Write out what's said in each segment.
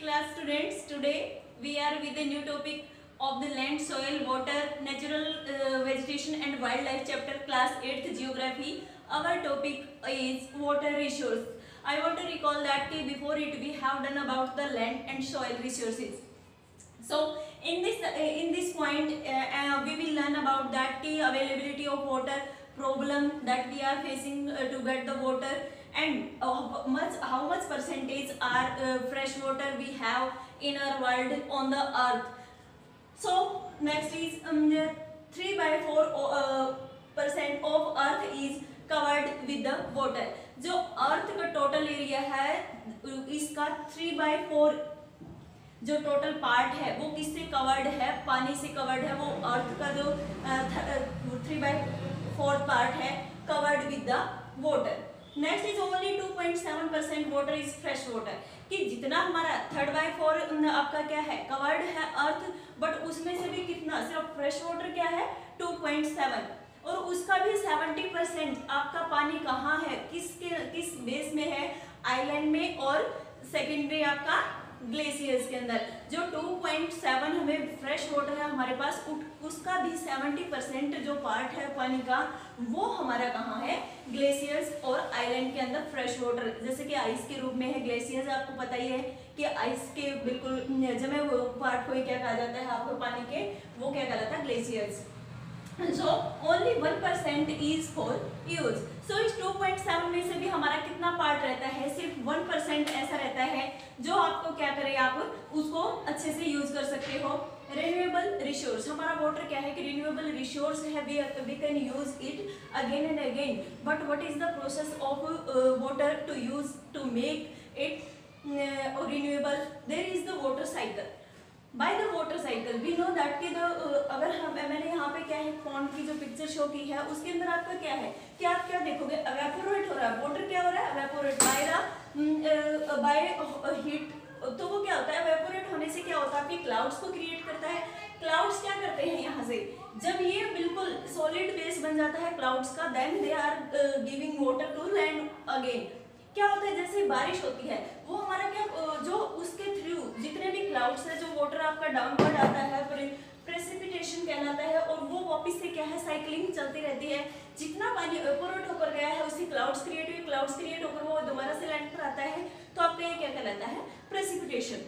class students. Today we are with a new topic of the land, soil, water, natural vegetation and wildlife chapter class 8th geography. Our topic is water resource. I want to recall that before it we have done about the land and soil resources. So in this point we will learn about that availability of water, problem that we are facing to get the water, and how much percentage are fresh water we have in our world on the earth. So next is 3 by 4 percent of earth is covered with the water. जो अर्थ का total area है इसका 3 by 4 जो total part है वो किससे covered है, पानी से कवर्ड है. वो अर्थ का जो 3/4 पार्ट है covered with the water. Next is only 2.7% water is fresh water. कि जितना हमारा 3/4 आपका क्या है कवर्ड है अर्थ, बट उसमें से भी कितना सिर्फ फ्रेश वाटर क्या है 2.7, और उसका भी 70% आपका पानी कहाँ है, किस बेस में है, आइलैंड में, और सेकेंडरी आपका ग्लेशियर्स के अंदर. जो 2.7 हमें फ्रेश वाटर है हमारे पास, उसका भी 70% जो पार्ट है पानी का वो हमारा कहाँ है, ग्लेशियर्स और आइलैंड के अंदर फ्रेश वाटर. जैसे कि आइस के रूप में है ग्लेशियर्स, आपको पता ही है कि आइस के बिल्कुल जमे वो पार्ट को क्या कहा जाता है आपको पानी के, वो क्या कहलाता है glaciers. So only 1% is for use. So इस 2.7 में से भी हमारा कितना पार्ट रहता है, सिर्फ 1% ऐसा रहता है जो आपको क्या करे, आप उसको अच्छे से यूज कर सकते हो. रिन्यूएबल रिसोर्स, हमारा वाटर क्या है कि रिन्यूएबल रिसोर्स है, we can use it again and again. But what is the process of water to use to make it renewable? There is the water cycle. By the water cycle we know that कि अगर हम मैंने यहाँ पे क्या है pond की जो पिक्चर शो की है उसके अंदर आपका क्या है कि आप क्या देखोगे, एवेपोरेट हो रहा है वाटर. क्या हो रहा है, एवेपोरेट बाय हीट. तो वो क्या होता है, एवेपोरेट होने से क्या होता है, आपके क्लाउड्स को क्रिएट करता है. क्लाउड्स क्या करते हैं यहाँ से, जब ये बिल्कुल सॉलिड बेस बन जाता है क्लाउड्स का, then they are giving water to land again. क्या होता है, जैसे बारिश होती है वो हमारा क्या जो उसके थ्रू जितने भी क्लाउड्स है जो वाटर आपका डाउनवर्ड आता है प्रेसिपिटेशन कहलाता है, और वो वापस से क्या है साइक्लिंग चलती रहती है. जितना पानी एवेपोरेट होकर गया है उससे क्लाउड्स क्रिएट होकर वो दोबारा से लैंड पर आता है, तो आपका ये क्या कहलाता है, precipitation.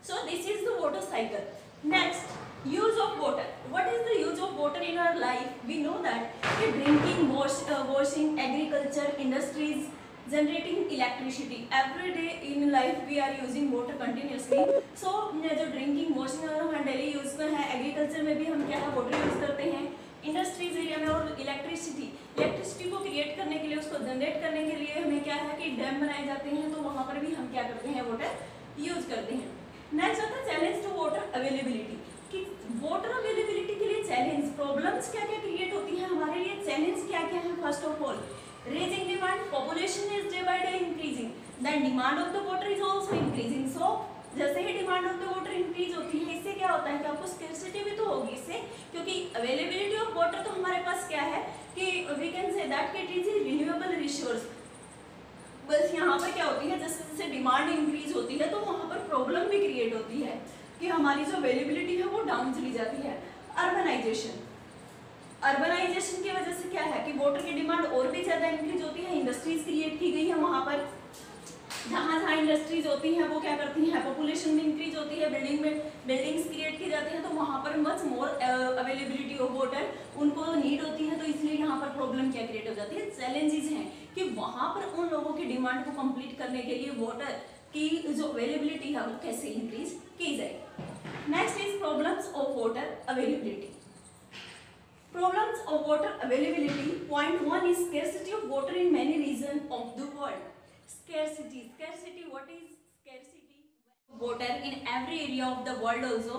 So this is the water cycle. Next, use of water. What is the use of water in our life? We know that drinking, washing, agriculture, industries, generating electricity. Every day in life we are using water continuously. So जो drinking, washing अगर हम daily use में है, agriculture में भी हम क्या है वाटर यूज करते हैं, इंडस्ट्रीज एरिया में, और इलेक्ट्रिसिटी को क्रिएट करने के लिए, उसको जनरेट करने के लिए हमें क्या है कि डैम बनाए जाते हैं, तो वहाँ पर भी हम क्या करते हैं वाटर यूज करते हैं. नेक्स्ट होता है चैलेंज टू वाटर अवेलेबिलिटी. कि वाटर अवेलेबिलिटी के लिए चैलेंज, प्रॉब्लम्स क्या क्या क्रिएट होती हैं हमारे लिए, चैलेंज क्या क्या है. First of all raising demand, population is day by day increasing, then demand of the water is also increasing. So जैसे ही demand of the water increase होती है, इससे क्या होता है कि आपको स्कैर्सिटी भी तो होगी इससे, क्योंकि अवेलेबिलिटी ऑफ वाटर तो हमारे पास क्या है कि we can say that it is a renewable resource. बस यहाँ पर क्या होती है, जैसे जैसे डिमांड इंक्रीज होती है तो वहाँ पर प्रॉब्लम भी क्रिएट होती है कि हमारी जो अवेलेबिलिटी है वो डाउन चली जाती है. अर्बनाइजेशन की वजह से क्या है कि वाटर की डिमांड और भी ज़्यादा इंक्रीज होती है. इंडस्ट्रीज क्रिएट की गई है, वहाँ पर जहाँ इंडस्ट्रीज होती हैं वो क्या करती हैं, पॉपुलेशन भी इंक्रीज होती है, बिल्डिंग्स क्रिएट की जाती हैं, तो वहाँ पर much more availability of water उनको नीड होती है. तो इसलिए यहाँ पर प्रॉब्लम क्या क्रिएट हो जाती है, चैलेंजेस हैं कि वहाँ पर उन लोगों की डिमांड को कंप्लीट करने के लिए वाटर की जो अवेलेबिलिटी है वो कैसे इंक्रीज की जाए. Next is problems of water availability. Problems of water availability. Point 1 is scarcity of water in many regions of the world. Scarcity. What is scarcity? Water in every area of the world also,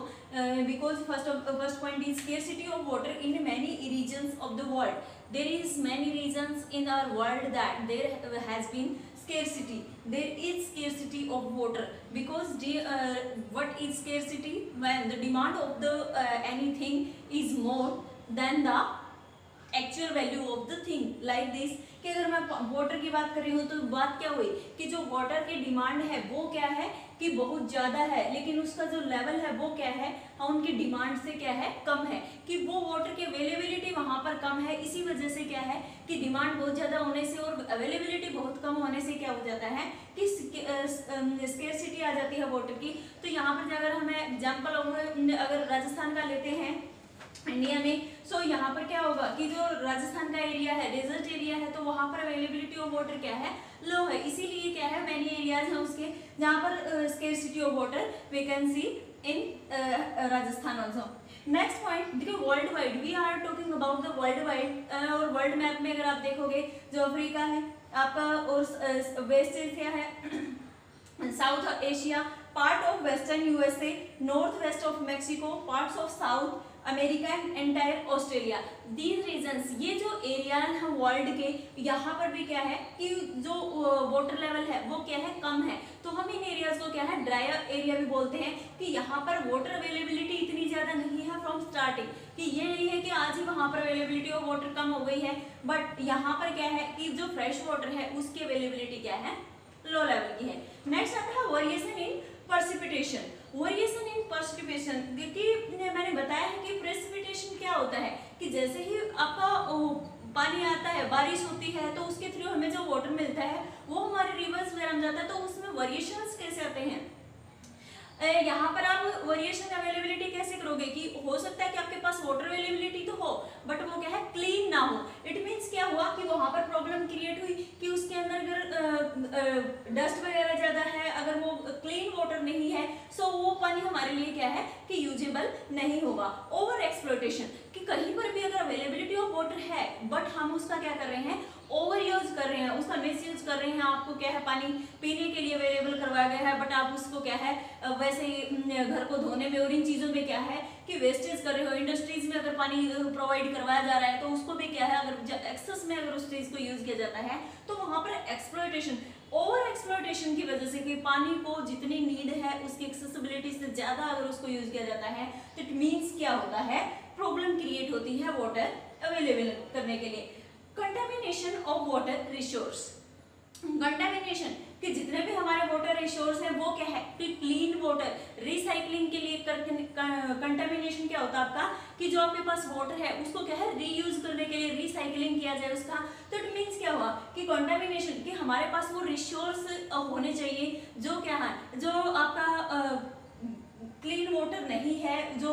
because first point is scarcity of water in many regions of the world. There is many regions in our world that there has been scarcity. There is scarcity of water because what is scarcity? When the demand of the anything is more than the actual value of the thing. Like this, कि अगर मैं water की बात कर रही हूँ तो बात क्या हुई कि जो वाटर की डिमांड है वो क्या है कि बहुत ज़्यादा है, लेकिन उसका जो लेवल है वो क्या है, उनकी डिमांड से क्या है, कम है, कि वो वाटर की अवेलेबिलिटी वहाँ पर कम है। इसी वजह से क्या है कि डिमांड बहुत ज़्यादा होने से और अवेलेबिलिटी बहुत कम होने से क्या हो जाता है कि स्केर्सिटी आ जाती है वाटर की। तो यहाँ पर अगर हमें एग्जाम्पल अगर राजस्थान का लेते हैं इंडिया में, सो यहाँ पर क्या होगा कि जो राजस्थान का एरिया है, डेजर्ट एरिया है, तो वहाँ पर अवेलेबिलिटी ऑफ वाटर क्या है, लो है। इसीलिए क्या है मैनी एरियाज हैं उसके जहाँ पर scarcity of water we can see in Rajasthan also. Next point देखो, world wide we are talking about the world wide. और वर्ल्ड मैप में अगर आप देखोगे जो अफ्रीका है आपका और वेस्ट एशिया है, south Asia, part of western USA, north west of Mexico, parts of south America and entire Australia, these regions, ये जो एरिया है वर्ल्ड के, यहाँ पर भी क्या है कि जो वाटर लेवल है वो क्या है, कम है। तो हम इन एरियाज को क्या है ड्राई एरिया भी बोलते हैं कि यहाँ पर वाटर अवेलेबिलिटी इतनी ज्यादा नहीं है फ्रॉम स्टार्टिंग, कि ये नहीं है कि आज ही वहाँ पर अवेलेबिलिटी ऑफ वाटर कम हो गई है, बट यहाँ पर क्या है कि जो फ्रेश वाटर है उसकी अवेलेबिलिटी क्या है, लो लेवल की है। नेक्स्ट आता है variation in precipitation. Variation in precipitation, क्योंकि मैंने बताया है कि प्रेसिपिटेशन क्या होता है कि जैसे ही आपका पानी आता है, बारिश होती है, तो उसके थ्रू हमें जो वाटर मिलता है वो हमारे रिवर्स वगैरह में जाता है, तो उसमें वेरिएशंस कैसे आते हैं। यहाँ पर आप वेरिएशन अवेलेबिलिटी कैसे करोगे कि हो सकता है कि आपके पास वाटर अवेलेबिलिटी तो हो बट वो क्या है क्लीन ना हो। इट मीन्स क्या हुआ कि वहां पर प्रॉब्लम क्रिएट हुई कि उसके अंदर अगर डस्ट वगैरह ज्यादा है, अगर वो क्लीन वाटर नहीं है, सो वो पानी हमारे लिए क्या है कि यूजेबल नहीं होगा। ओवर एक्सप्लॉयटेशन, कि कहीं पर भी अगर अवेलेबिलिटी ऑफ वाटर है बट हम उसका क्या कर रहे हैं, ओवर यूज कर रहे हैं, उसका मिस यूज कर रहे हैं। आपको क्या है पानी पीने के लिए अवेलेबल करवाया गया है बट आप उसको क्या है वैसे ही घर को धोने में और इन चीजों में क्या है कि वेस्टेज कर रहे हो। इंडस्ट्रीज में अगर पानी प्रोवाइड करवाया जा रहा है तो उसको भी क्या है अगर एक्सेस में अगर उस चीज को यूज किया जाता है तो वहां पर एक्सप्लॉयटेशन, ओवर एक्सप्लॉयटेशन की वजह से कि पानी को जितनी नीड है उसकी एक्सेसिबिलिटी से ज्यादा अगर उसको यूज किया जाता है तो इट मीन्स क्या होता है, प्रॉब्लम क्रिएट होती है वाटर अवेलेबल करने के लिए। Contamination of water resource, contamination कि जितने भी हमारे वाटर रिसोर्स हैं वो क्या है कि क्लीन वाटर रिसाइकलिंग के लिए कंटामिनेशन क्या होता है आपका कि जो आपके पास वाटर है उसको क्या है रीयूज करने के लिए रिसाइकलिंग किया जाए उसका। तो इट मीन्स क्या हुआ कि कंटामिनेशन कि हमारे पास वो रिसोर्स होने चाहिए जो क्या है, जो आपका क्लीन वाटर नहीं है, जो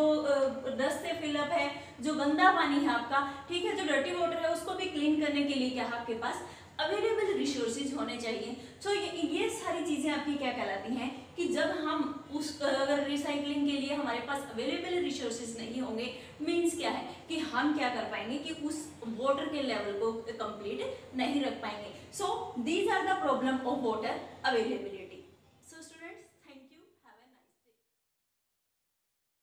डस्ट से फिलअप है, जो गंदा पानी है आपका, ठीक है, जो डर्टी वाटर है उसको भी क्लीन करने के लिए क्या है आपके पास अवेलेबल रिसोर्सेज होने चाहिए। सो ये सारी चीजें आपकी क्या कहलाती हैं कि जब हम उस अगर रिसाइकलिंग के लिए हमारे पास अवेलेबल रिसोर्सेज नहीं होंगे, मींस क्या है कि हम क्या कर पाएंगे कि उस वाटर के लेवल को कंप्लीट नहीं रख पाएंगे। So these are the problem of water availability.